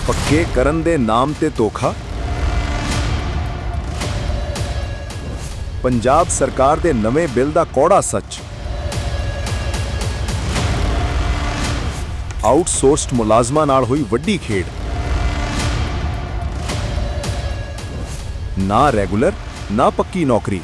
ਪੱਕੇ ਕਰਨ ਦੇ ਨਾਮ ਤੇ ਧੋਖਾ। ਪੰਜਾਬ ਸਰਕਾਰ ਦੇ ਨਵੇਂ ਬਿੱਲ ਦਾ ਕੌੜਾ ਸੱਚ। ਆਊਟਸੋਰਸਡ ਮੁਲਾਜ਼ਮਾਂ ਨਾਲ ਹੋਈ ਵੱਡੀ ਖੇਡ। ਨਾ ਰੈਗੂਲਰ ਨਾ ਪੱਕੀ ਨੌਕਰੀ।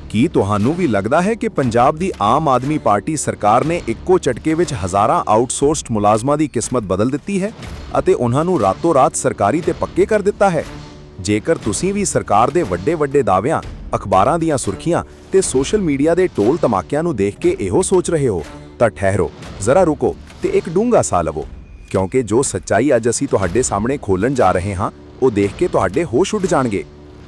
ਕੀ ਤੁਹਾਨੂੰ ਵੀ ਲੱਗਦਾ ਹੈ ਕਿ ਪੰਜਾਬ ਦੀ ਆਮ ਆਦਮੀ ਪਾਰਟੀ ਸਰਕਾਰ ਨੇ ਇੱਕੋ ਝਟਕੇ ਵਿੱਚ ਹਜ਼ਾਰਾਂ ਆਊਟਸੋਰਸਡ ਮੁਲਾਜ਼ਮਾਂ ਦੀ ਕਿਸਮਤ ਬਦਲ ਦਿੱਤੀ ਹੈ ਅਤੇ ਉਹਨਾਂ ਨੂੰ ਰਾਤੋਂ ਰਾਤ ਸਰਕਾਰੀ ਤੇ ਪੱਕੇ ਕਰ ਦਿੱਤਾ ਹੈ? ਜੇਕਰ ਤੁਸੀਂ ਵੀ ਸਰਕਾਰ ਦੇ ਵੱਡੇ ਦਾਅਵਿਆਂ, ਅਖਬਾਰਾਂ ਦੀਆਂ ਸੁਰਖੀਆਂ ਤੇ ਸੋਸ਼ਲ ਮੀਡੀਆ ਦੇ ਟੋਲ ਧਮਾਕਿਆਂ ਨੂੰ ਦੇਖ ਕੇ ਇਹੋ ਸੋਚ ਰਹੇ ਹੋ, ਤਾਂ ਠਹਿਰੋ, ਜ਼ਰਾ ਰੁਕੋ ਤੇ ਇੱਕ ਡੂੰਘਾ ਸਾਹ ਲਵੋ, ਕਿਉਂਕਿ ਜੋ ਸੱਚਾਈ ਅੱਜ ਅਸੀਂ ਤੁਹਾਡੇ ਸਾਹਮਣੇ ਖੋਲਣ ਜਾ ਰਹੇ ਹਾਂ, ਉਹ ਦੇਖ ਕੇ ਤੁਹਾਡੇ ਹੋਸ਼ ਉੱਡ ਜਾਣਗੇ।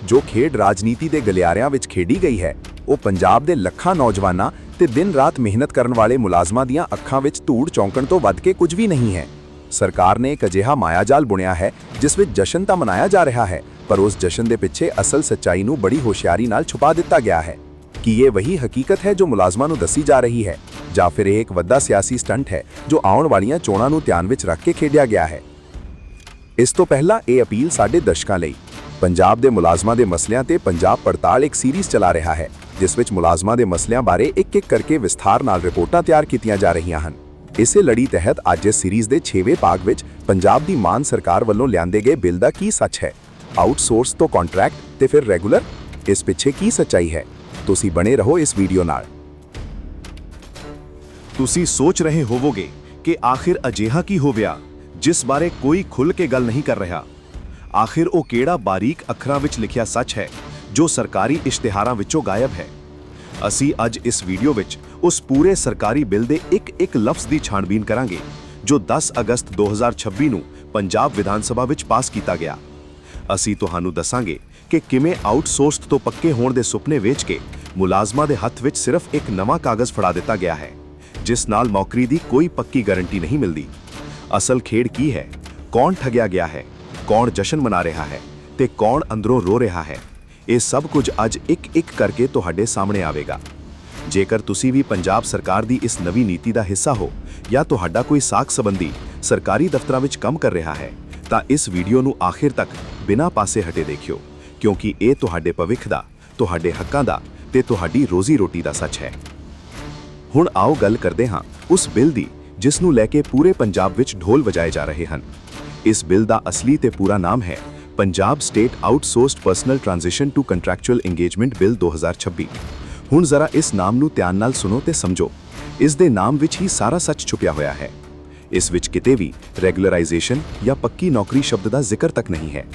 ਜੋ ਖੇਡ ਰਾਜਨੀਤੀ ਦੇ ਗਲਿਆਰਿਆਂ ਵਿੱਚ ਖੇਡੀ ਗਈ ਹੈ, ਉਹ ਪੰਜਾਬ ਦੇ ਲੱਖਾਂ ਨੌਜਵਾਨਾਂ ਤੇ ਦਿਨ-ਰਾਤ ਮਿਹਨਤ ਕਰਨ ਵਾਲੇ ਮੁਲਾਜ਼ਮਾਂ ਦੀਆਂ ਅੱਖਾਂ ਵਿੱਚ ਧੂੜ ਚੌਂਕਣ ਤੋਂ ਵੱਧ ਕੇ ਕੁਝ ਵੀ ਨਹੀਂ ਹੈ। ਸਰਕਾਰ ਨੇ ਇੱਕ ਅਜਿਹਾ ਮਾਇਆਜਾਲ ਬੁਣਿਆ ਹੈ ਜਿਸ ਵਿੱਚ ਜਸ਼ਨ ਤਾਂ ਮਨਾਇਆ ਜਾ ਰਿਹਾ ਹੈ, ਪਰ ਉਸ ਜਸ਼ਨ ਦੇ ਪਿੱਛੇ ਅਸਲ ਸੱਚਾਈ ਨੂੰ ਬੜੀ ਹੋਸ਼ਿਆਰੀ ਨਾਲ ਛੁਪਾ ਦਿੱਤਾ ਗਿਆ ਹੈ। ਕੀ ਇਹ ਵਹੀ ਹਕੀਕਤ ਹੈ ਜੋ ਮੁਲਾਜ਼ਮਾਂ ਨੂੰ ਦੱਸੀ ਜਾ ਰਹੀ ਹੈ, ਜਾਂ ਫਿਰ ਇਹ ਇੱਕ ਵੱਡਾ ਸਿਆਸੀ ਸਟੰਟ ਹੈ ਜੋ ਆਉਣ ਵਾਲੀਆਂ ਚੋਣਾਂ ਨੂੰ ਧਿਆਨ ਵਿੱਚ ਰੱਖ ਕੇ ਖੇਡਿਆ ਗਿਆ ਹੈ? ਇਸ ਤੋਂ ਪਹਿਲਾਂ ਇਹ ਅਪੀਲ ਸਾਡੇ ਦਰਸ਼ਕਾਂ ਲਈ। ਪੰਜਾਬ ਦੇ ਮੁਲਾਜ਼ਮਾਂ ਦੇ ਮਸਲਿਆਂ ਤੇ ਪੰਜਾਬ ਪੜਤਾਲ ਇੱਕ ਸੀਰੀਜ਼ ਚਲਾ ਰਿਹਾ ਹੈ, ਜਿਸ ਵਿੱਚ ਮੁਲਾਜ਼ਮਾਂ ਦੇ ਮਸਲਿਆਂ ਬਾਰੇ ਇੱਕ-ਇੱਕ ਕਰਕੇ ਵਿਸਥਾਰ ਨਾਲ ਰਿਪੋਰਟਾਂ ਤਿਆਰ ਕੀਤੀਆਂ ਜਾ ਰਹੀਆਂ ਹਨ। ਇਸੇ ਲੜੀ ਤਹਿਤ ਅੱਜ ਇਸ ਸੀਰੀਜ਼ ਦੇ 6ਵੇਂ ਭਾਗ ਵਿੱਚ ਪੰਜਾਬ ਦੀ ਮਾਨ ਸਰਕਾਰ ਵੱਲੋਂ ਲਿਆਂਦੇ ਗਏ ਬਿੱਲ ਦਾ ਕੀ ਸੱਚ ਹੈ, ਆਊਟਸੋਰਸ ਤੋਂ ਕੰਟਰੈਕਟ ਤੇ ਫਿਰ ਰੈਗੂਲਰ, ਇਸ ਪਿੱਛੇ ਕੀ ਸੱਚਾਈ ਹੈ? ਤੁਸੀਂ ਬਣੇ ਰਹੋ ਇਸ ਵੀਡੀਓ ਨਾਲ। ਤੁਸੀਂ ਸੋਚ ਰਹੇ ਹੋਵੋਗੇ ਕਿ ਆਖਿਰ ਅਜਿਹਾ ਕੀ ਹੋ ਗਿਆ ਜਿਸ ਬਾਰੇ ਕੋਈ ਖੁੱਲ੍ਹ ਕੇ ਗੱਲ ਨਹੀਂ ਕਰ ਰਿਹਾ। ਆਖਿਰ ਉਹ ਕਿਹੜਾ ਬਾਰੀਕ ਅੱਖਰਾਂ ਵਿੱਚ ਲਿਖਿਆ ਸੱਚ ਹੈ ਜੋ ਸਰਕਾਰੀ ਇਸ਼ਤਿਹਾਰਾਂ ਵਿੱਚੋਂ ਗਾਇਬ ਹੈ? ਅਸੀਂ ਅੱਜ ਇਸ ਵੀਡੀਓ ਵਿੱਚ ਉਸ ਪੂਰੇ ਸਰਕਾਰੀ ਬਿੱਲ ਦੇ ਇੱਕ ਲਫ਼ਜ਼ ਦੀ ਛਾਣਬੀਨ ਕਰਾਂਗੇ ਜੋ 10 ਅਗਸਤ 2026 ਨੂੰ ਪੰਜਾਬ ਵਿਧਾਨ ਸਭਾ ਵਿੱਚ ਪਾਸ ਕੀਤਾ ਗਿਆ। ਅਸੀਂ ਤੁਹਾਨੂੰ ਦੱਸਾਂਗੇ ਕਿ ਕਿਵੇਂ ਆਊਟਸੋਰਸਡ ਤੋਂ ਪੱਕੇ ਹੋਣ ਦੇ ਸੁਪਨੇ ਵੇਚ ਕੇ ਮੁਲਾਜ਼ਮਾਂ ਦੇ ਹੱਥ ਵਿੱਚ ਸਿਰਫ ਇੱਕ ਨਵਾਂ ਕਾਗਜ਼ ਫੜਾ ਦਿੱਤਾ ਗਿਆ ਹੈ, ਜਿਸ ਨਾਲ ਨੌਕਰੀ ਦੀ ਕੋਈ ਪੱਕੀ ਗਾਰੰਟੀ ਨਹੀਂ ਮਿਲਦੀ। ਅਸਲ ਖੇਡ ਕੀ ਹੈ? ਕੌਣ ਠੱਗਿਆ ਗਿਆ ਹੈ? ਕੌਣ ਜਸ਼ਨ ਮਨਾ ਰਿਹਾ ਹੈ ਤੇ ਕੌਣ ਅੰਦਰੋਂ ਰੋ ਰਿਹਾ ਹੈ? ਇਹ ਸਭ ਕੁਝ ਅੱਜ ਇੱਕ ਕਰਕੇ ਤੁਹਾਡੇ ਸਾਹਮਣੇ ਆਵੇਗਾ। ਜੇਕਰ ਤੁਸੀਂ ਵੀ ਪੰਜਾਬ ਸਰਕਾਰ ਦੀ ਇਸ ਨਵੀਂ ਨੀਤੀ ਦਾ ਹਿੱਸਾ ਹੋ ਜਾਂ ਤੁਹਾਡਾ ਕੋਈ ਸਾਖ ਸੰਬੰਧੀ ਸਰਕਾਰੀ ਦਫ਼ਤਰਾਂ ਵਿੱਚ ਕੰਮ ਕਰ ਰਿਹਾ ਹੈ, ਤਾਂ ਇਸ ਵੀਡੀਓ ਨੂੰ ਆਖਿਰ ਤੱਕ ਬਿਨਾਂ ਪਾਸੇ ਹਟੇ ਦੇਖਿਓ, ਕਿਉਂਕਿ ਇਹ ਤੁਹਾਡੇ ਭਵਿੱਖ ਦਾ, ਤੁਹਾਡੇ ਹੱਕਾਂ ਦਾ ਤੇ ਤੁਹਾਡੀ ਰੋਜ਼ੀ ਰੋਟੀ ਦਾ ਸੱਚ ਹੈ। ਹੁਣ ਆਓ ਗੱਲ ਕਰਦੇ ਹਾਂ ਉਸ ਬਿੱਲ ਦੀ ਜਿਸ ਨੂੰ ਲੈ ਕੇ ਪੂਰੇ ਪੰਜਾਬ ਵਿੱਚ ਢੋਲ ਵਜਾਏ ਜਾ ਰਹੇ ਹਨ। ਇਸ ਬਿੱਲ ਦਾ ਅਸਲੀ ਤੇ ਪੂਰਾ ਨਾਮ ਹੈ Punjab state outsourced personnel transition to contractual engagement bill 2026। ਹੁਣ ਜ਼ਰਾ ਇਸ ਨਾਮ ਨੂੰ ਧਿਆਨ ਨਾਲ ਸੁਣੋ ਤੇ ਸਮਝੋ। ਇਸ ਦੇ ਨਾਮ ਵਿੱਚ ਹੀ ਸਾਰਾ ਸੱਚ ਛੁਪਿਆ ਹੋਇਆ ਹੈ। ਇਸ ਵਿੱਚ ਕਿਤੇ ਵੀ ਰੈਗੂਲਰਾਈਜੇਸ਼ਨ ਜਾਂ ਪੱਕੀ ਨੌਕਰੀ ਸ਼ਬਦ ਦਾ ਜ਼ਿਕਰ ਤੱਕ ਨਹੀਂ ਹੈ।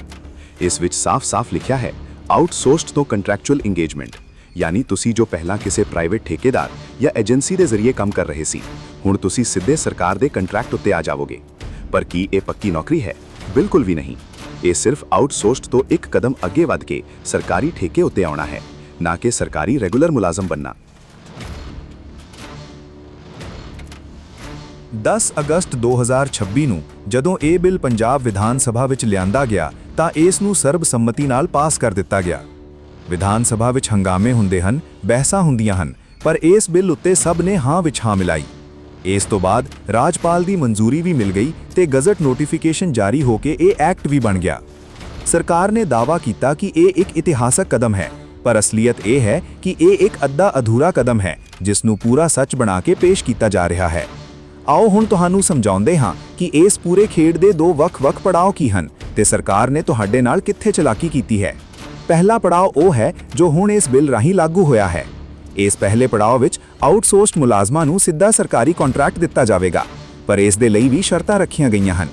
ਇਸ ਵਿੱਚ ਸਾਫ਼-ਸਾਫ਼ ਲਿਖਿਆ ਹੈ ਆਊਟਸੋਰਸਡ ਤੋਂ ਕੰਟਰੈਕਚੁਅਲ ਇੰਗੇਜਮੈਂਟ, ਯਾਨੀ ਤੁਸੀਂ ਜੋ ਪਹਿਲਾਂ ਕਿਸੇ ਪ੍ਰਾਈਵੇਟ ਠੇਕੇਦਾਰ ਜਾਂ ਏਜੰਸੀ ਦੇ ਜ਼ਰੀਏ ਕੰਮ ਕਰ ਰਹੇ ਸੀ, ਹੁਣ ਤੁਸੀਂ ਸਿੱਧੇ ਸਰਕਾਰ ਦੇ ਕੰਟਰੈਕਟ ਉੱਤੇ ਆ ਜਾਵੋਗੇ। ਪਰ ਕੀ ਇਹ ਪੱਕੀ ਨੌਕਰੀ ਹੈ? ਬਿਲਕੁਲ ਵੀ ਨਹੀਂ। ਇਹ ਸਿਰਫ ਆਊਟਸੋਰਸਡ ਤੋਂ ਇੱਕ ਕਦਮ ਅੱਗੇ ਵੱਧ ਕੇ ਸਰਕਾਰੀ ਠੇਕੇ ਉੱਤੇ ਆਉਣਾ ਹੈ, ਨਾ ਕਿ ਸਰਕਾਰੀ ਰੈਗੂਲਰ ਮੁਲਾਜ਼ਮ ਬਣਨਾ। 10 ਅਗਸਤ 2026 ਨੂੰ ਜਦੋਂ ਇਹ ਬਿੱਲ ਪੰਜਾਬ ਵਿਧਾਨ ਸਭਾ ਵਿੱਚ ਲਿਆਂਦਾ ਗਿਆ ਤਾਂ ਇਸ ਨੂੰ ਸਰਬਸੰਮਤੀ ਨਾਲ ਪਾਸ ਕਰ ਦਿੱਤਾ ਗਿਆ। ਵਿਧਾਨ ਸਭਾ ਵਿੱਚ ਹੰਗਾਮੇ ਹੁੰਦੇ ਹਨ, ਬਹਿਸਾਂ ਹੁੰਦੀਆਂ ਹਨ, ਪਰ ਇਸ ਬਿੱਲ ਉੱਤੇ ਸਭ ਨੇ ਹਾਂ ਵਿੱਚ ਹਾਂ ਮਿਲਾਈ। ਇਸ ਤੋਂ ਬਾਅਦ ਰਾਜਪਾਲ ਦੀ ਮਨਜ਼ੂਰੀ ਵੀ ਮਿਲ ਗਈ ਤੇ ਗਜ਼ਟ ਨੋਟੀਫਿਕੇਸ਼ਨ ਜਾਰੀ ਹੋ ਕੇ ਇਹ ਐਕਟ ਵੀ ਬਣ ਗਿਆ। ਸਰਕਾਰ ਨੇ ਦਾਅਵਾ ਕੀਤਾ ਕਿ ਇਹ ਇੱਕ ਇਤਿਹਾਸਕ ਕਦਮ ਹੈ, ਪਰ ਅਸਲੀਅਤ ਇਹ ਹੈ ਕਿ ਇਹ ਇੱਕ ਅੱਧਾ ਅਧੂਰਾ ਕਦਮ ਹੈ ਜਿਸ ਨੂੰ ਪੂਰਾ ਸੱਚ ਬਣਾ ਕੇ ਪੇਸ਼ ਕੀਤਾ ਜਾ ਰਿਹਾ ਹੈ। ਆਓ ਹੁਣ ਤੁਹਾਨੂੰ ਸਮਝਾਉਂਦੇ ਹਾਂ ਕਿ ਇਸ ਪੂਰੇ ਖੇਡ ਦੇ ਦੋ ਵੱਖ-ਵੱਖ ਪੜਾਅ ਕੀ ਹਨ ਤੇ ਸਰਕਾਰ ਨੇ ਤੁਹਾਡੇ ਨਾਲ ਕਿੱਥੇ ਚਲਾਕੀ ਕੀਤੀ ਹੈ। ਪਹਿਲਾ ਪੜਾਅ ਉਹ ਹੈ ਜੋ ਹੁਣ ਇਸ ਬਿੱਲ ਰਾਹੀਂ ਲਾਗੂ ਹੋਇਆ ਹੈ। ਇਸ ਪਹਿਲੇ ਪੜਾਅ ਵਿੱਚ ਆਊਟਸੋਰਸਡ ਮੁਲਾਜ਼ਮਾਂ ਨੂੰ ਸਿੱਧਾ ਸਰਕਾਰੀ ਕੰਟਰੈਕਟ ਦਿੱਤਾ ਜਾਵੇਗਾ, ਪਰ ਇਸ ਦੇ ਲਈ ਵੀ ਸ਼ਰਤਾਂ ਰੱਖੀਆਂ ਗਈਆਂ ਹਨ।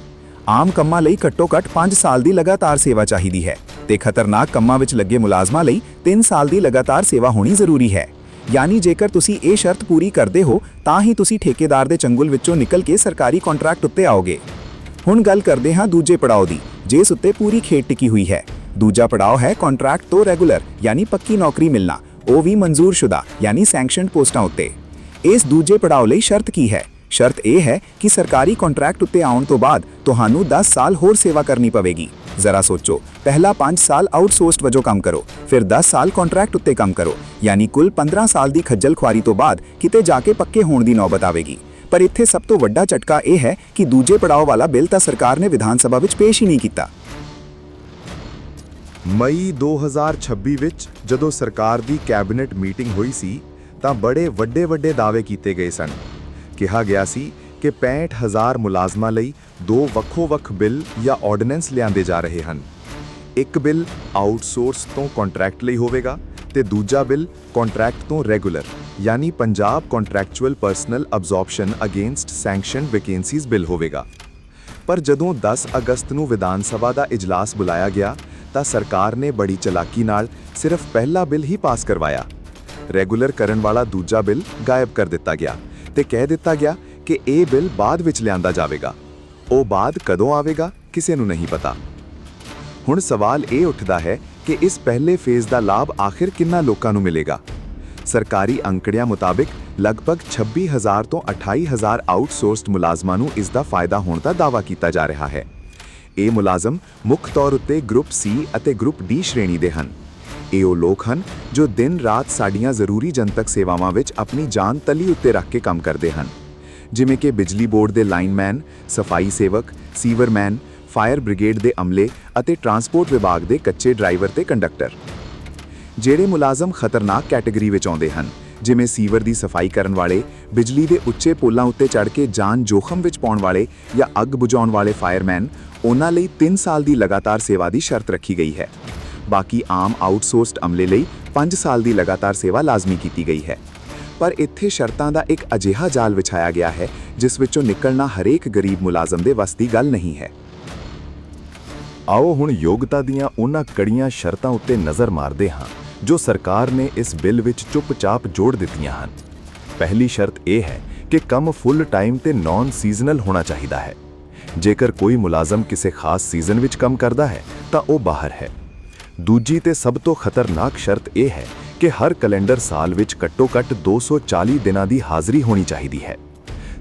ਆਮ ਕੰਮਾਂ ਲਈ ਘੱਟੋ-ਘੱਟ 5 ਸਾਲ ਦੀ ਲਗਾਤਾਰ ਸੇਵਾ ਚਾਹੀਦੀ ਹੈ ਤੇ ਖਤਰਨਾਕ ਕੰਮਾਂ ਵਿੱਚ ਲੱਗੇ ਮੁਲਾਜ਼ਮਾਂ ਲਈ 3 ਸਾਲ ਦੀ ਲਗਾਤਾਰ ਸੇਵਾ ਹੋਣੀ ਜ਼ਰੂਰੀ ਹੈ। ਯਾਨੀ ਜੇਕਰ ਤੁਸੀਂ ਇਹ ਸ਼ਰਤ ਪੂਰੀ ਕਰਦੇ ਹੋ ਤਾਂ ਹੀ ਤੁਸੀਂ ਠੇਕੇਦਾਰ ਦੇ ਚੰਗੁਲ ਵਿੱਚੋਂ ਨਿਕਲ ਕੇ ਸਰਕਾਰੀ ਕੰਟਰੈਕਟ ਉੱਤੇ ਆਓਗੇ। ਹੁਣ ਗੱਲ ਕਰਦੇ ਹਾਂ ਦੂਜੇ ਪੜਾਅ ਦੀ, ਜਿਸ ਉੱਤੇ ਪੂਰੀ ਖੇਡ ਟਿਕੀ ਹੋਈ ਹੈ। ਦੂਜਾ ਪੜਾਅ ਹੈ ਕੰਟਰੈਕਟ ਤੋਂ ਰੈਗੂਲਰ ਯਾਨੀ ਪੱਕੀ ਨੌਕਰੀ ਮਿਲਣਾ, ਉਹ ਵੀ ਮਨਜ਼ੂਰਸ਼ੁਦਾ ਯਾਨੀ ਸੈਂਕਸ਼ਨਡ ਪੋਸਟਾਂ ਉੱਤੇ। ਇਸ ਦੂਜੇ ਪੜਾਅ ਲਈ ਸ਼ਰਤ ਕੀ ਹੈ? ਸ਼ਰਤ ਇਹ ਹੈ ਕਿ ਸਰਕਾਰੀ ਕੰਟਰੈਕਟ ਉੱਤੇ ਆਉਣ ਤੋਂ ਬਾਅਦ ਤੁਹਾਨੂੰ 10 ਸਾਲ ਹੋਰ ਸੇਵਾ ਕਰਨੀ ਪਵੇਗੀ। ਜ਼ਰਾ ਸੋਚੋ, ਪਹਿਲਾ 5 ਸਾਲ ਆਊਟਸੋਰਸਡ ਵਜੋਂ ਕੰਮ ਕਰੋ, ਫਿਰ 10 ਸਾਲ ਕੰਟਰੈਕਟ ਉੱਤੇ ਕੰਮ ਕਰੋ, ਯਾਨੀ ਕੁੱਲ 15 ਸਾਲ ਦੀ ਖੱਜਲ ਖੁਆਰੀ ਤੋਂ ਬਾਅਦ ਕਿਤੇ ਜਾ ਕੇ ਪੱਕੇ ਹੋਣ ਦੀ ਨੌਬਤ ਆਵੇਗੀ। ਪਰ ਇੱਥੇ ਸਭ ਤੋਂ ਵੱਡਾ ਝਟਕਾ ਇਹ ਹੈ ਕਿ ਦੂਜੇ ਪੜਾਅ ਵਾਲਾ ਬਿੱਲ ਤਾਂ ਸਰਕਾਰ ਨੇ ਵਿਧਾਨ ਸਭਾ ਵਿੱਚ ਪੇਸ਼ ਹੀ ਨਹੀਂ ਕੀਤਾ। ਮਈ 2026 ਵਿੱਚ ਜਦੋਂ ਸਰਕਾਰ ਦੀ ਕੈਬਨਿਟ ਮੀਟਿੰਗ ਹੋਈ ਸੀ ਤਾਂ ਬੜੇ ਵੱਡੇ ਦਾਅਵੇ ਕੀਤੇ ਗਏ ਸਨ। ਕਿਹਾ ਗਿਆ ਸੀ ਕਿ 65,000 ਮੁਲਾਜ਼ਮਾਂ ਲਈ 2 ਵੱਖੋ-ਵੱਖ ਬਿੱਲ ਜਾਂ ਆਰਡੀਨੈਂਸ ਲਿਆਂਦੇ ਜਾ ਰਹੇ ਹਨ। ਇੱਕ ਬਿੱਲ ਆਊਟਸੋਰਸ ਤੋਂ ਕੰਟਰੈਕਟ ਲਈ ਹੋਵੇਗਾ ਤੇ ਦੂਜਾ ਬਿੱਲ ਕੰਟਰੈਕਟ ਤੋਂ ਰੈਗੂਲਰ ਯਾਨੀ Punjab contractual personnel absorption against sanction vacancies bill ਹੋਵੇਗਾ। ਪਰ ਜਦੋਂ 10 ਅਗਸਤ ਨੂੰ ਵਿਧਾਨ ਸਭਾ ਦਾ ਇਜਲਾਸ ਬੁਲਾਇਆ ਗਿਆ ਤਾਂ ਸਰਕਾਰ ਨੇ ਬੜੀ ਚਲਾਕੀ ਨਾਲ ਸਿਰਫ ਪਹਿਲਾ ਬਿੱਲ ਹੀ ਪਾਸ ਕਰਵਾਇਆ। ਰੈਗੂਲਰ ਕਰਨ ਵਾਲਾ ਦੂਜਾ ਬਿੱਲ ਗਾਇਬ ਕਰ ਦਿੱਤਾ ਗਿਆ ਤੇ ਕਹਿ ਦਿੱਤਾ ਗਿਆ ਕਿ ਇਹ ਬਿੱਲ ਬਾਅਦ ਵਿੱਚ ਲਿਆਂਦਾ ਜਾਵੇਗਾ। ਉਹ ਬਾਅਦ ਕਦੋਂ ਆਵੇਗਾ ਕਿਸੇ ਨੂੰ ਨਹੀਂ ਪਤਾ। ਹੁਣ ਸਵਾਲ ਇਹ ਉੱਠਦਾ ਹੈ ਕਿ ਇਸ ਪਹਿਲੇ ਫੇਜ਼ ਦਾ ਲਾਭ ਆਖਿਰ ਕਿੰਨਾ ਲੋਕਾਂ ਨੂੰ ਮਿਲੇਗਾ। ਸਰਕਾਰੀ ਅੰਕੜਿਆਂ ਮੁਤਾਬਿਕ ਲਗਭਗ 26,000 ਤੋਂ 28,000 ਆਊਟਸੋਰਸਡ ਮੁਲਾਜ਼ਮਾਂ ਨੂੰ ਇਸ ਦਾ ਫਾਇਦਾ ਹੋਣ ਦਾ ਦਾਅਵਾ ਕੀਤਾ ਜਾ ਰਿਹਾ ਹੈ। ਇਹ ਮੁਲਾਜ਼ਮ ਮੁੱਖ ਤੌਰ ਉੱਤੇ ਗਰੁੱਪ ਸੀ ਅਤੇ ਗਰੁੱਪ ਡੀ ਸ਼੍ਰੇਣੀ ਦੇ ਹਨ। ਇਹ ਉਹ ਲੋਕ ਹਨ ਜੋ ਦਿਨ ਰਾਤ ਸਾਡੀਆਂ ਜ਼ਰੂਰੀ ਜਨਤਕ ਸੇਵਾਵਾਂ ਵਿੱਚ ਆਪਣੀ ਜਾਨ ਤਲੀ ਉੱਤੇ ਰੱਖ ਕੇ ਕੰਮ ਕਰਦੇ ਹਨ, ਜਿਵੇਂ ਕਿ ਬਿਜਲੀ ਬੋਰਡ ਦੇ ਲਾਈਨਮੈਨ, ਸਫਾਈ ਸੇਵਕ, ਸੀਵਰਮੈਨ, ਫਾਇਰ ਬ੍ਰਿਗੇਡ ਦੇ ਅਮਲੇ ਅਤੇ ਟਰਾਂਸਪੋਰਟ ਵਿਭਾਗ ਦੇ ਕੱਚੇ ਡਰਾਈਵਰ ਤੇ ਕੰਡਕਟਰ। ਜਿਹੜੇ ਮੁਲਾਜ਼ਮ ਖਤਰਨਾਕ ਕੈਟਾਗਰੀ ਵਿੱਚ ਆਉਂਦੇ ਹਨ, ਜਿਵੇਂ ਸੀਵਰ ਦੀ ਸਫਾਈ ਕਰਨ ਵਾਲੇ, ਬਿਜਲੀ ਦੇ ਉੱਚੇ ਪੋਲਾਂ ਉੱਤੇ ਚੜ੍ਹ ਕੇ ਜਾਨ ਜੋਖਮ ਵਿੱਚ ਪਾਉਣ ਵਾਲੇ ਜਾਂ ਅੱਗ ਬੁਝਾਉਣ ਵਾਲੇ ਫਾਇਰਮੈਨ, ਉਹਨਾਂ ਲਈ 3 ਸਾਲ ਦੀ ਲਗਾਤਾਰ ਸੇਵਾ ਦੀ ਸ਼ਰਤ ਰੱਖੀ ਗਈ ਹੈ। ਬਾਕੀ ਆਮ ਆਊਟਸੋਰਸਡ ਅਮਲੇ ਲਈ 5 ਸਾਲ ਦੀ ਲਗਾਤਾਰ ਸੇਵਾ ਲਾਜ਼ਮੀ ਕੀਤੀ ਗਈ ਹੈ। ਪਰ ਇੱਥੇ ਸ਼ਰਤਾਂ ਦਾ ਇੱਕ ਅਜਿਹਾ ਜਾਲ ਵਿਛਾਇਆ ਗਿਆ ਹੈ ਜਿਸ ਵਿੱਚੋਂ ਨਿਕਲਣਾ ਹਰੇਕ ਗਰੀਬ ਮੁਲਾਜ਼ਮ ਦੇ ਵੱਸ ਦੀ ਗੱਲ ਨਹੀਂ ਹੈ। ਆਓ ਹੁਣ ਯੋਗਤਾ ਦੀਆਂ ਉਹਨਾਂ ਕੜੀਆਂ ਸ਼ਰਤਾਂ ਉੱਤੇ ਨਜ਼ਰ ਮਾਰਦੇ ਹਾਂ ਜੋ ਸਰਕਾਰ ਨੇ ਇਸ ਬਿੱਲ ਵਿੱਚ ਚੁੱਪਚਾਪ ਜੋੜ ਦਿੱਤੀਆਂ ਹਨ। ਪਹਿਲੀ ਸ਼ਰਤ ਇਹ ਹੈ ਕਿ ਕੰਮ ਫੁੱਲ ਟਾਈਮ ਤੇ ਨਾਨ ਸੀਜ਼ਨਲ ਹੋਣਾ ਚਾਹੀਦਾ ਹੈ। ਜੇਕਰ ਕੋਈ ਮੁਲਾਜ਼ਮ ਕਿਸੇ ਖਾਸ ਸੀਜ਼ਨ ਵਿੱਚ ਕੰਮ ਕਰਦਾ ਹੈ ਤਾਂ ਉਹ ਬਾਹਰ ਹੈ। ਦੂਜੀ ਤੇ ਸਭ ਤੋਂ ਖਤਰਨਾਕ ਸ਼ਰਤ ਇਹ ਹੈ ਕਿ ਹਰ ਕੈਲੰਡਰ ਸਾਲ ਵਿੱਚ ਘੱਟੋ-ਘੱਟ 240 ਦਿਨਾਂ ਦੀ ਹਾਜ਼ਰੀ ਹੋਣੀ ਚਾਹੀਦੀ ਹੈ।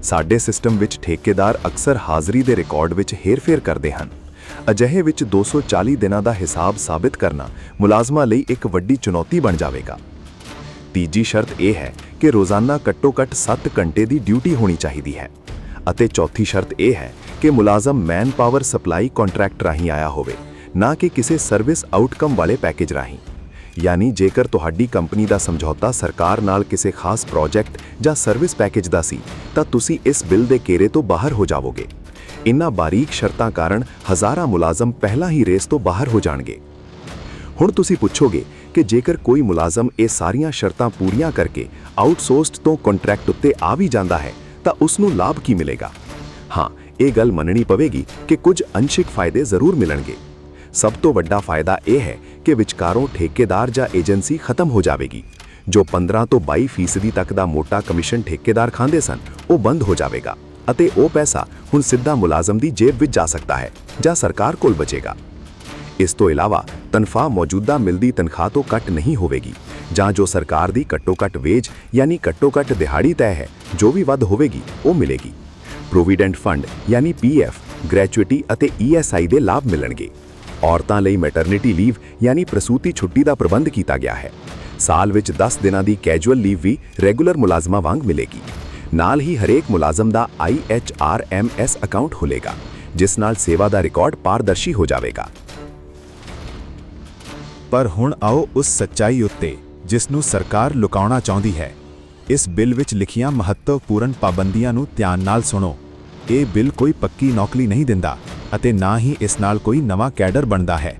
ਸਾਡੇ ਸਿਸਟਮ ਵਿੱਚ ਠੇਕੇਦਾਰ ਅਕਸਰ ਹਾਜ਼ਰੀ ਦੇ ਰਿਕਾਰਡ ਵਿੱਚ ਹੇਰ-ਫੇਰ ਕਰਦੇ ਹਨ। ਅਜਿਹੇ ਵਿੱਚ 240 ਦਿਨਾਂ ਦਾ ਹਿਸਾਬ ਸਾਬਿਤ ਕਰਨਾ ਮੁਲਾਜ਼ਮਾਂ ਲਈ ਇੱਕ ਵੱਡੀ ਚੁਣੌਤੀ ਬਣ ਜਾਵੇਗਾ। ਤੀਜੀ ਸ਼ਰਤ ਇਹ ਹੈ ਕਿ ਰੋਜ਼ਾਨਾ ਘੱਟੋ-ਘੱਟ 7 ਘੰਟੇ ਦੀ ਡਿਊਟੀ ਹੋਣੀ ਚਾਹੀਦੀ ਹੈ। ਅਤੇ ਚੌਥੀ ਸ਼ਰਤ ਇਹ ਹੈ ਕਿ ਮੁਲਾਜ਼ਮ ਮੈਨ ਪਾਵਰ ਸਪਲਾਈ ਕੰਟਰੈਕਟ ਰਾਹੀਂ ਆਇਆ ਹੋਵੇ, ਨਾ ਕਿ ਕਿਸੇ ਸਰਵਿਸ ਆਊਟਕਮ ਵਾਲੇ ਪੈਕੇਜ ਰਾਹੀਂ। ਯਾਨੀ ਜੇਕਰ ਤੁਹਾਡੀ ਕੰਪਨੀ ਦਾ ਸਮਝੌਤਾ ਸਰਕਾਰ ਨਾਲ ਕਿਸੇ ਖਾਸ ਪ੍ਰੋਜੈਕਟ ਜਾਂ ਸਰਵਿਸ ਪੈਕੇਜ ਦਾ ਸੀ ਤਾਂ ਤੁਸੀਂ ਇਸ ਬਿੱਲ ਦੇ ਘੇਰੇ ਤੋਂ ਬਾਹਰ ਹੋ ਜਾਵੋਗੇ। ਇਨ੍ਹਾਂ ਬਾਰੀਕ ਸ਼ਰਤਾਂ ਕਾਰਨ ਹਜ਼ਾਰਾਂ ਮੁਲਾਜ਼ਮ ਪਹਿਲਾਂ ਹੀ ਰੇਸ ਤੋਂ ਬਾਹਰ ਹੋ ਜਾਣਗੇ। ਹੁਣ ਤੁਸੀਂ ਪੁੱਛੋਗੇ ਕਿ ਜੇਕਰ ਕੋਈ ਮੁਲਾਜ਼ਮ ਇਹ ਸਾਰੀਆਂ ਸ਼ਰਤਾਂ ਪੂਰੀਆਂ ਕਰਕੇ ਆਊਟਸੋਰਸਡ ਤੋਂ ਕੰਟਰੈਕਟ ਉੱਤੇ ਆ ਵੀ ਜਾਂਦਾ ਹੈ ਤਾਂ ਉਸ ਨੂੰ ਲਾਭ ਕੀ ਮਿਲੇਗਾ? ਹਾਂ, ਇਹ ਗੱਲ ਮੰਨਣੀ ਪਵੇਗੀ ਕਿ ਕੁਝ ਅੰਸ਼ਿਕ ਫਾਇਦੇ ਜ਼ਰੂਰ ਮਿਲਣਗੇ। ਸਭ ਤੋਂ ਵੱਡਾ ਫਾਇਦਾ ਇਹ ਹੈ ਕਿ ਵਿਚਕਾਰੋਂ ਠੇਕੇਦਾਰ ਜਾਂ ਏਜੰਸੀ ਖਤਮ ਹੋ ਜਾਵੇਗੀ। ਜੋ 15 ਤੋਂ 22% ਤੱਕ ਦਾ ਮੋਟਾ ਕਮਿਸ਼ਨ ਠੇਕੇਦਾਰ ਖਾਂਦੇ ਸਨ, ਉਹ ਬੰਦ ਹੋ ਜਾਵੇਗਾ ਅਤੇ ਉਹ ਪੈਸਾ ਹੁਣ ਸਿੱਧਾ ਮੁਲਾਜ਼ਮ ਦੀ ਜੇਬ ਵਿੱਚ ਜਾ ਸਕਦਾ ਹੈ ਜਾਂ ਸਰਕਾਰ ਕੋਲ ਬਚੇਗਾ। ਇਸ ਤੋਂ ਇਲਾਵਾ ਤਨਖਾਹ ਮੌਜੂਦਾ ਮਿਲਦੀ ਤਨਖਾਹ ਤੋਂ ਘੱਟ ਨਹੀਂ ਹੋਵੇਗੀ ਜਾਂ ਜੋ ਸਰਕਾਰ ਦੀ ਘੱਟੋ-ਘੱਟ ਵੇਜ ਯਾਨੀ ਘੱਟੋ-ਘੱਟ ਦਿਹਾੜੀ ਤੈਅ ਹੈ, ਜੋ ਵੀ ਵੱਧ ਹੋਵੇਗੀ ਉਹ ਮਿਲੇਗੀ। ਪ੍ਰੋਵੀਡੈਂਟ ਫੰਡ ਯਾਨੀ ਪੀਐਫ, ਗ੍ਰੈਚੁਇਟੀ ਅਤੇ ਈਐਸਆਈ ਦੇ ਲਾਭ ਮਿਲਣਗੇ। ਔਰਤਾਂ ਲਈ ਮੈਟਰਨਿਟੀ ਲੀਵ ਯਾਨੀ ਪ੍ਰਸੂਤੀ ਛੁੱਟੀ ਦਾ ਪ੍ਰਬੰਧ ਕੀਤਾ ਗਿਆ ਹੈ। ਸਾਲ ਵਿੱਚ 10 ਦਿਨਾਂ ਦੀ ਕੈਜੂਅਲ ਲੀਵ ਵੀ ਰੈਗੂਲਰ ਮੁਲਾਜ਼ਮਾਂ ਵਾਂਗ ਮਿਲੇਗੀ। ਨਾਲ ਹੀ ਹਰੇਕ ਮੁਲਾਜ਼ਮ ਦਾ IHRMS ਅਕਾਊਂਟ ਖੁੱਲੇਗਾ, ਜਿਸ ਨਾਲ ਸੇਵਾ ਦਾ ਰਿਕਾਰਡ ਪਾਰਦਰਸ਼ੀ ਹੋ ਜਾਵੇਗਾ। ਪਰ ਹੁਣ ਆਓ ਉਸ ਸੱਚਾਈ ਉੱਤੇ ਜਿਸ ਨੂੰ ਸਰਕਾਰ ਲੁਕਾਉਣਾ ਚਾਹੁੰਦੀ ਹੈ। ਇਸ ਬਿੱਲ ਵਿੱਚ ਲਿਖੀਆਂ ਮਹੱਤਵਪੂਰਨ ਪਾਬੰਦੀਆਂ ਨੂੰ ਧਿਆਨ ਨਾਲ ਸੁਣੋ। ਇਹ ਬਿੱਲ ਕੋਈ ਪੱਕੀ ਨੌਕਰੀ ਨਹੀਂ ਦਿੰਦਾ ਅਤੇ ਨਾ ਹੀ ਇਸ ਨਾਲ ਕੋਈ ਨਵਾਂ ਕੈਡਰ ਬਣਦਾ ਹੈ।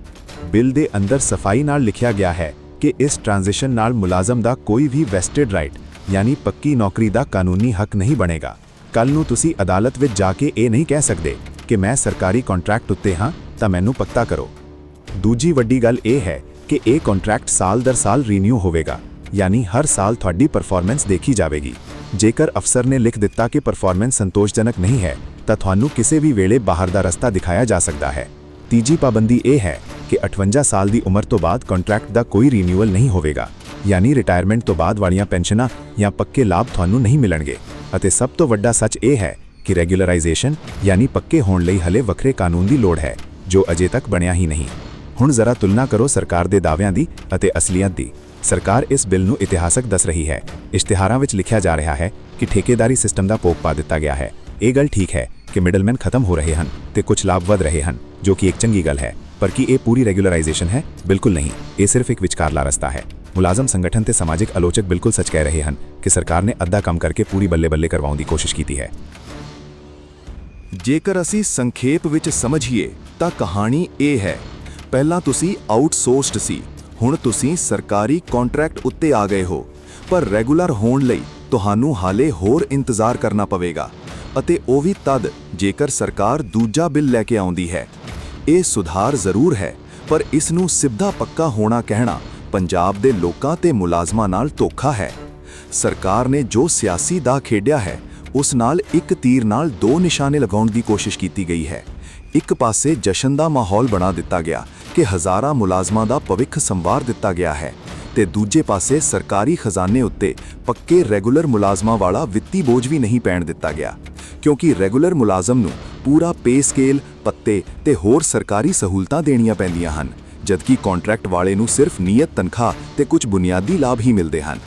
ਬਿੱਲ ਦੇ ਅੰਦਰ ਸਫਾਈ ਨਾਲ ਲਿਖਿਆ ਗਿਆ ਹੈ ਕਿ ਇਸ ਟ੍ਰਾਂਜੀਸ਼ਨ ਨਾਲ ਮੁਲਾਜ਼ਮ ਦਾ ਕੋਈ ਵੀ ਵੈਸਟਡ ਰਾਈਟ ਯਾਨੀ ਪੱਕੀ ਨੌਕਰੀ ਦਾ ਕਾਨੂੰਨੀ ਹੱਕ ਨਹੀਂ ਬਣੇਗਾ। ਕੱਲ ਨੂੰ ਤੁਸੀਂ ਅਦਾਲਤ ਵਿੱਚ ਜਾ ਕੇ ਇਹ ਨਹੀਂ ਕਹਿ ਸਕਦੇ ਕਿ ਮੈਂ ਸਰਕਾਰੀ ਕੰਟਰੈਕਟ ਉੱਤੇ ਹਾਂ ਤਾਂ ਮੈਨੂੰ ਪੱਕਾ ਕਰੋ। ਦੂਜੀ ਵੱਡੀ ਗੱਲ ਇਹ ਹੈ ਕਿ ਇਹ ਕੰਟਰੈਕਟ ਸਾਲ ਦਰ ਸਾਲ ਰੀਨਿਊ ਹੋਵੇਗਾ, ਯਾਨੀ ਹਰ ਸਾਲ ਤੁਹਾਡੀ ਪਰਫਾਰਮੈਂਸ ਦੇਖੀ ਜਾਵੇਗੀ। ਜੇਕਰ ਅਫਸਰ ਨੇ ਲਿਖ ਦਿੱਤਾ ਕਿ ਪਰਫਾਰਮੈਂਸ ਸੰਤੋਸ਼ਜਨਕ ਨਹੀਂ ਹੈ ਤਾਂ ਤੁਹਾਨੂੰ ਕਿਸੇ ਵੀ ਵੇਲੇ ਬਾਹਰ ਦਾ ਰਸਤਾ ਦਿਖਾਇਆ ਜਾ ਸਕਦਾ ਹੈ। ਤੀਜੀ ਪਾਬੰਦੀ ਇਹ ਹੈ ਕਿ 58 ਸਾਲ ਦੀ ਉਮਰ ਤੋਂ ਬਾਅਦ ਕੰਟਰੈਕਟ ਦਾ ਕੋਈ ਰੀਨਿਊਅਲ ਨਹੀਂ ਹੋਵੇਗਾ, ਯਾਨੀ ਰਿਟਾਇਰਮੈਂਟ ਤੋਂ ਬਾਅਦ ਵਾਲੀਆਂ ਪੈਨਸ਼ਨਾਂ ਜਾਂ ਪੱਕੇ ਲਾਭ ਤੁਹਾਨੂੰ ਨਹੀਂ ਮਿਲਣਗੇ। ਅਤੇ ਸਭ ਤੋਂ ਵੱਡਾ ਸੱਚ ਇਹ ਹੈ ਕਿ ਰੈਗੂਲਰਾਈਜੇਸ਼ਨ ਯਾਨੀ ਪੱਕੇ ਹੋਣ ਲਈ ਹਲੇ ਵੱਖਰੇ ਕਾਨੂੰਨ ਦੀ ਲੋੜ ਹੈ, ਜੋ ਅਜੇ ਤੱਕ ਬਣਿਆ ਹੀ ਨਹੀਂ। ਹੁਣ ਜ਼ਰਾ ਤੁਲਨਾ ਕਰੋ ਸਰਕਾਰ ਦੇ ਦਾਅਵਿਆਂ ਦੀ ਅਤੇ ਅਸਲੀਅਤ ਦੀ। ਸਰਕਾਰ ਇਸ ਬਿੱਲ ਨੂੰ ਇਤਿਹਾਸਕ ਦੱਸ ਰਹੀ ਹੈ। ਇਸ਼ਤਿਹਾਰਾਂ ਵਿੱਚ ਲਿਖਿਆ ਜਾ ਰਿਹਾ ਹੈ ਕਿ ਠੇਕੇਦਾਰੀ ਸਿਸਟਮ ਦਾ ਭੋਗ ਪਾ ਦਿੱਤਾ ਗਿਆ ਹੈ। ਇਹ ਗੱਲ ਠੀਕ ਹੈ ਕਿ ਮਿਡਲਮੈਨ ਖਤਮ ਹੋ ਰਹੇ ਹਨ ਤੇ ਕੁਝ ਲਾਭ ਵਧ ਰਹੇ ਹਨ, ਜੋ ਕਿ ਇੱਕ ਚੰਗੀ ਗੱਲ ਹੈ, ਪਰ ਕੀ ਇਹ ਪੂਰੀ ਰੈਗੂਲਰਾਈਜੇਸ਼ਨ ਹੈ? ਬਿਲਕੁਲ ਨਹੀਂ, ਇਹ ਸਿਰਫ ਇੱਕ ਵਿਚਕਾਰਲਾ ਰਸਤਾ ਹੈ। ਮੁਲਾਜ਼ਮ ਸੰਗਠਨ ਤੇ ਸਮਾਜਿਕ ਆਲੋਚਕ ਬਿਲਕੁਲ ਸੱਚ ਕਹਿ ਰਹੇ ਹਨ ਕਿ ਸਰਕਾਰ ਨੇ ਅੱਧਾ ਕੰਮ ਕਰਕੇ ਪੂਰੀ ਬੱਲੇ-ਬੱਲੇ ਕਰਵਾਉਣ ਦੀ ਕੋਸ਼ਿਸ਼ ਕੀਤੀ ਹੈ। ਜੇਕਰ ਅਸੀਂ ਸੰਖੇਪ ਵਿੱਚ ਸਮਝੀਏ ਤਾਂ ਕਹਾਣੀ ਇਹ ਹੈ, ਪਹਿਲਾਂ ਤੁਸੀਂ ਆਊਟਸੋਰਸਡ ਸੀ, ਹੁਣ ਤੁਸੀਂ ਸਰਕਾਰੀ ਕੰਟਰੈਕਟ ਉੱਤੇ ਆ ਗਏ ਹੋ, ਪਰ ਰੈਗੂਲਰ ਹੋਣ ਲਈ ਤੁਹਾਨੂੰ ਹਾਲੇ ਹੋਰ ਇੰਤਜ਼ਾਰ ਕਰਨਾ ਪਵੇਗਾ, ਅਤੇ ਉਹ ਵੀ ਤਦ ਜੇਕਰ ਸਰਕਾਰ ਦੂਜਾ ਬਿੱਲ ਲੈ ਕੇ ਆਉਂਦੀ ਹੈ। ਇਹ ਸੁਧਾਰ ਜ਼ਰੂਰ ਹੈ, ਪਰ ਇਸ ਨੂੰ ਸਿੱਧਾ ਪੱਕਾ ਹੋਣਾ ਕਹਿਣਾ ਪੰਜਾਬ ਦੇ ਲੋਕਾਂ ਤੇ ਮੁਲਾਜ਼ਮਾਂ ਨਾਲ ਧੋਖਾ ਹੈ। ਸਰਕਾਰ ਨੇ ਜੋ ਸਿਆਸੀ ਦਾ ਖੇਡਿਆ ਹੈ, ਉਸ ਨਾਲ ਇੱਕ ਤੀਰ ਨਾਲ ਦੋ ਨਿਸ਼ਾਨੇ ਲਗਾਉਣ ਦੀ ਕੋਸ਼ਿਸ਼ ਕੀਤੀ ਗਈ ਹੈ। ਇੱਕ ਪਾਸੇ ਜਸ਼ਨ ਦਾ ਮਾਹੌਲ ਬਣਾ ਦਿੱਤਾ ਗਿਆ ਕਿ ਹਜ਼ਾਰਾਂ ਮੁਲਾਜ਼ਮਾਂ ਦਾ ਭਵਿੱਖ ਸੰਵਾਰ ਦਿੱਤਾ ਗਿਆ ਹੈ, ਤੇ ਦੂਜੇ ਪਾਸੇ ਸਰਕਾਰੀ ਖਜ਼ਾਨੇ ਉੱਤੇ ਪੱਕੇ ਰੈਗੂਲਰ ਮੁਲਾਜ਼ਮਾਂ ਵਾਲਾ ਵਿੱਤੀ ਬੋਝ ਵੀ ਨਹੀਂ ਪੈਣ ਦਿੱਤਾ ਗਿਆ, ਕਿਉਂਕਿ ਰੈਗੂਲਰ ਮੁਲਾਜ਼ਮ ਨੂੰ ਪੂਰਾ ਪੇ ਸਕੇਲ, ਪੱਤੇ ਤੇ ਹੋਰ ਸਰਕਾਰੀ ਸਹੂਲਤਾਂ ਦੇਣੀਆਂ ਪੈਂਦੀਆਂ ਹਨ, ਜਦਕਿ ਕੰਟਰੈਕਟ ਵਾਲੇ ਨੂੰ ਸਿਰਫ ਨਿਯਤ ਤਨਖਾਹ ਤੇ ਕੁਝ ਬੁਨਿਆਦੀ ਲਾਭ ਹੀ ਮਿਲਦੇ ਹਨ।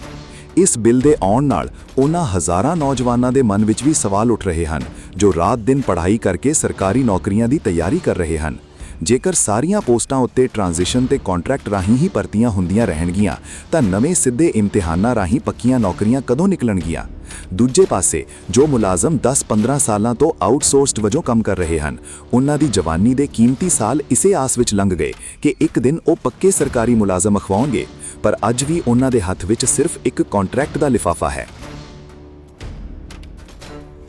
ਇਸ ਬਿੱਲ ਦੇ ਆਉਣ ਨਾਲ ਉਹਨਾਂ ਹਜ਼ਾਰਾਂ ਨੌਜਵਾਨਾਂ ਦੇ ਮਨ ਵਿੱਚ ਵੀ ਸਵਾਲ ਉੱਠ ਰਹੇ ਹਨ ਜੋ ਰਾਤ-ਦਿਨ ਪੜ੍ਹਾਈ ਕਰਕੇ ਸਰਕਾਰੀ ਨੌਕਰੀਆਂ ਦੀ ਤਿਆਰੀ ਕਰ ਰਹੇ ਹਨ। ਜੇਕਰ ਸਾਰੀਆਂ ਪੋਸਟਾਂ ਉੱਤੇ ਟ੍ਰਾਂਜੀਸ਼ਨ ਤੇ ਕੰਟਰੈਕਟ ਰਾਹੀਂ ਹੀ ਭਰਤੀਆਂ ਹੁੰਦੀਆਂ ਰਹਿਣਗੀਆਂ ਤਾਂ ਨਵੇਂ ਸਿੱਧੇ ਇਮਤਿਹਾਨਾਂ ਰਾਹੀਂ ਪੱਕੀਆਂ ਨੌਕਰੀਆਂ ਕਦੋਂ ਨਿਕਲਣਗੀਆਂ? ਦੂਜੇ ਪਾਸੇ ਜੋ ਮੁਲਾਜ਼ਮ 10-15 ਸਾਲਾਂ ਤੋਂ ਆਊਟਸੋਰਸਡ ਵਜੋਂ ਕੰਮ ਕਰ ਰਹੇ ਹਨ, ਉਹਨਾਂ ਦੀ ਜਵਾਨੀ ਦੇ ਕੀਮਤੀ ਸਾਲ ਇਸੇ ਆਸ ਵਿੱਚ ਲੰਘ ਗਏ ਕਿ ਇੱਕ ਦਿਨ ਉਹ ਪੱਕੇ ਸਰਕਾਰੀ ਮੁਲਾਜ਼ਮ ਅਖਵਾਉਣਗੇ, ਪਰ ਅੱਜ ਵੀ ਉਹਨਾਂ ਦੇ ਹੱਥ ਵਿੱਚ ਸਿਰਫ ਇੱਕ ਕੰਟਰੈਕਟ ਦਾ ਲਿਫਾਫਾ ਹੈ।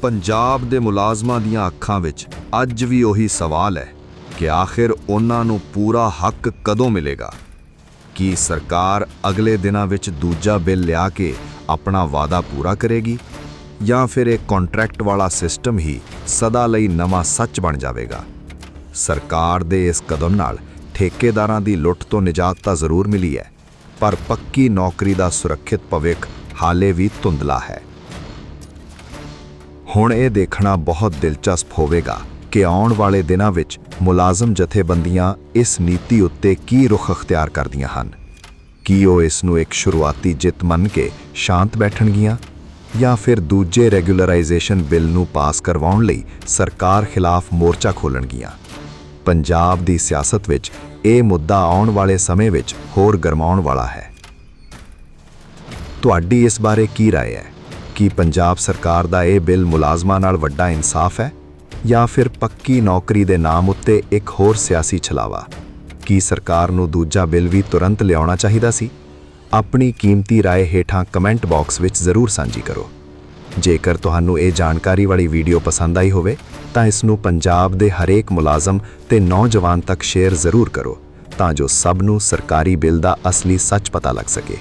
ਪੰਜਾਬ ਦੇ ਮੁਲਾਜ਼ਮਾਂ ਦੀਆਂ ਅੱਖਾਂ ਵਿੱਚ ਅੱਜ ਵੀ ਉਹੀ ਸਵਾਲ ਹੈ ਕਿ ਆਖਿਰ ਉਹਨਾਂ ਨੂੰ ਪੂਰਾ ਹੱਕ ਕਦੋਂ ਮਿਲੇਗਾ? ਕੀ ਸਰਕਾਰ ਅਗਲੇ ਦਿਨਾਂ ਵਿੱਚ ਦੂਜਾ ਬਿੱਲ ਲਿਆ ਕੇ ਆਪਣਾ ਵਾਅਦਾ ਪੂਰਾ ਕਰੇਗੀ, ਜਾਂ ਫਿਰ ਇਹ ਕੰਟਰੈਕਟ ਵਾਲਾ ਸਿਸਟਮ ਹੀ ਸਦਾ ਲਈ ਨਵਾਂ ਸੱਚ ਬਣ ਜਾਵੇਗਾ? ਸਰਕਾਰ ਦੇ ਇਸ ਕਦਮ ਨਾਲ ਠੇਕੇਦਾਰਾਂ ਦੀ ਲੁੱਟ ਤੋਂ ਨਿਜਾਤ ਤਾਂ ਜ਼ਰੂਰ ਮਿਲੀ ਹੈ, ਪਰ ਪੱਕੀ ਨੌਕਰੀ ਦਾ ਸੁਰੱਖਿਅਤ ਭਵਿੱਖ ਹਾਲੇ ਵੀ ਧੁੰਦਲਾ ਹੈ। ਹੁਣ ਇਹ ਦੇਖਣਾ ਬਹੁਤ ਦਿਲਚਸਪ ਹੋਵੇਗਾ ਕਿ ਆਉਣ ਵਾਲੇ ਦਿਨਾਂ ਵਿੱਚ ਮੁਲਾਜ਼ਮ ਜਥੇਬੰਦੀਆਂ ਇਸ ਨੀਤੀ ਉੱਤੇ ਕੀ ਰੁਖ ਅਖਤਿਆਰ ਕਰਦੀਆਂ ਹਨ। ਕੀ ਉਹ ਇਸ ਨੂੰ ਇੱਕ ਸ਼ੁਰੂਆਤੀ ਜਿੱਤ ਮੰਨ ਕੇ ਸ਼ਾਂਤ ਬੈਠਣਗੀਆਂ, ਜਾਂ ਫਿਰ ਦੂਜੇ ਰੈਗੂਲਰਾਈਜੇਸ਼ਨ ਬਿੱਲ ਨੂੰ ਪਾਸ ਕਰਵਾਉਣ ਲਈ ਸਰਕਾਰ ਖਿਲਾਫ ਮੋਰਚਾ ਖੋਲ੍ਹਣਗੀਆਂ? ਪੰਜਾਬ ਦੀ ਸਿਆਸਤ ਵਿੱਚ ਇਹ ਮੁੱਦਾ ਆਉਣ ਵਾਲੇ ਸਮੇਂ ਵਿੱਚ ਹੋਰ ਗਰਮਾਉਣ ਵਾਲਾ ਹੈ। ਤੁਹਾਡੀ ਇਸ ਬਾਰੇ ਕੀ ਰਾਏ ਹੈ? ਕੀ ਪੰਜਾਬ ਸਰਕਾਰ ਦਾ ਇਹ ਬਿੱਲ ਮੁਲਾਜ਼ਮਾਂ ਨਾਲ ਵੱਡਾ ਇਨਸਾਫ ਹੈ, ਜਾਂ ਫਿਰ ਪੱਕੀ ਨੌਕਰੀ ਦੇ ਨਾਮ ਉੱਤੇ ਇੱਕ ਹੋਰ ਸਿਆਸੀ ਛਲਾਵਾ? ਕੀ ਸਰਕਾਰ ਨੂੰ ਦੂਜਾ ਬਿੱਲ ਵੀ ਤੁਰੰਤ ਲਿਆਉਣਾ ਚਾਹੀਦਾ ਸੀ? ਆਪਣੀ ਕੀਮਤੀ ਰਾਏ ਹੇਠਾਂ ਕਮੈਂਟ ਬਾਕਸ ਵਿੱਚ ਜ਼ਰੂਰ ਸਾਂਝੀ ਕਰੋ। ਜੇਕਰ ਤੁਹਾਨੂੰ ਇਹ ਜਾਣਕਾਰੀ ਵਾਲੀ ਵੀਡੀਓ ਪਸੰਦ ਆਈ ਹੋਵੇ ਤਾਂ ਇਸ ਨੂੰ ਪੰਜਾਬ ਦੇ ਹਰੇਕ ਮੁਲਾਜ਼ਮ ਤੇ ਨੌਜਵਾਨ ਤੱਕ ਸ਼ੇਅਰ ਜ਼ਰੂਰ ਕਰੋ, ਤਾਂ ਜੋ ਸਭ ਨੂੰ ਸਰਕਾਰੀ ਬਿੱਲ ਦਾ ਅਸਲੀ ਸੱਚ ਪਤਾ ਲੱਗ ਸਕੇ।